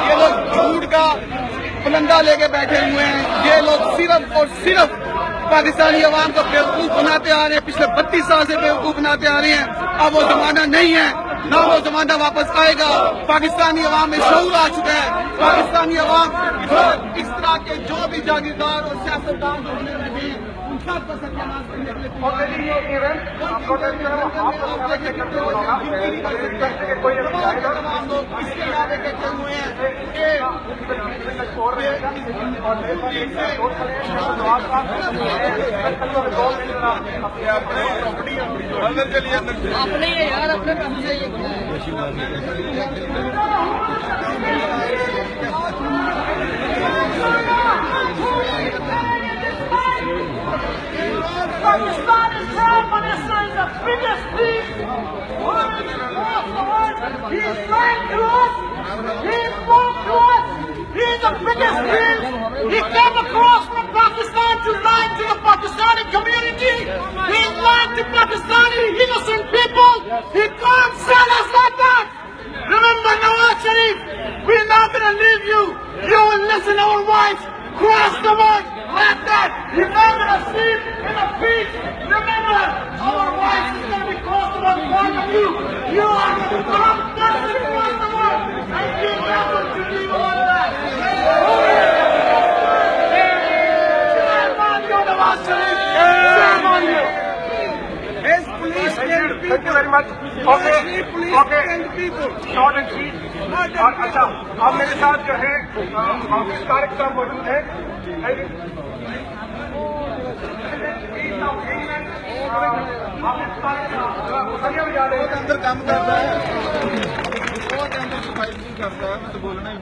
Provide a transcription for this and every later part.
یہ لوگ جھوٹ کا پلندہ لے کے بیٹھے ہوئے ہیں. یہ لوگ صرف اور صرف پاکستانی عوام کو بیوقوف بناتے آ رہے ہیں. پچھلے 32 سال سے بیوقوف بناتے آ رہے ہیں. اب وہ زمانہ نہیں ہے، نہ وہ زمانہ واپس آئے گا. پاکستانی عوام میں شعور آ چکا ہے. پاکستانی عوام اس طرح کے جو بھی جاگیردار اور سیاستدان ہونے لگے ہیں ان سب کو ستیاناش کرنے کے لیے تمام لوگ اس کے ارادے کے چل ہوئے ہیں اپنے یار اپنے Pakistan is proud, Vanessa is the biggest thief. He's lying to us. He's wrong to us. He's the biggest thief. He came across from Pakistan to lie to the Pakistani community. He's lying to Pakistani innocent people. He can't sell us like that. Remember Nawaz Sharif, we're not going to leave you. You will listen to our wives. Cross the road like that. You're not going to sleep in a beach. Remember, our wives is going to be crossed about one of you. You are going to come dusting across the road. And you never to leave all that. Shame on you, Nawaz Sharif. Shame on you. His police killed people. Thank you very much. His police killed people. Short and sweet. اور اچھا اب میرے ساتھ جو ہے حافظ طارق صاحب موجود ہیں. بہت اندر کام کرتا ہے، بہت اندر صفائی کرتا ہے. میں تو بولنا ہی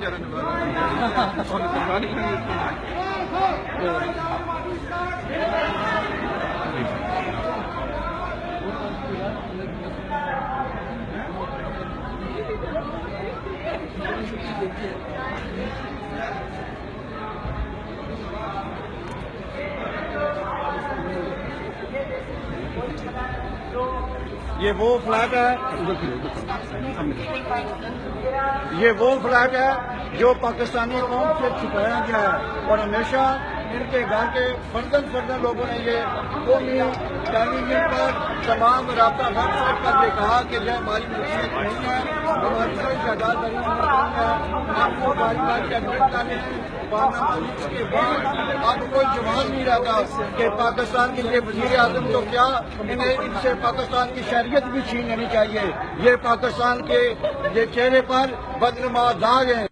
یہ وہ فلیگ ہے، یہ وہ فلیگ ہے جو پاکستانی قوم سے چھپایا گیا ہے اور ہمیشہ ان کے گھر کے فردن لوگوں نے یہ قومی ٹیلی ویژن پر تمام رابطہ کر کے کہا کہ یہ ہماری ملکیت نہیں ہے، ہماری کوئی جائیداد نہیں ہے. آپ کو باری باری ایڈمٹ کرنے اس کے بعد اب کوئی جواب نہیں رہتا کہ پاکستان کے لیے وزیر اعظم تو کیا انہیں ان سے پاکستان کی شہریت بھی چھین لینی چاہیے. یہ پاکستان کے یہ چہرے پر بدنما داغ ہیں.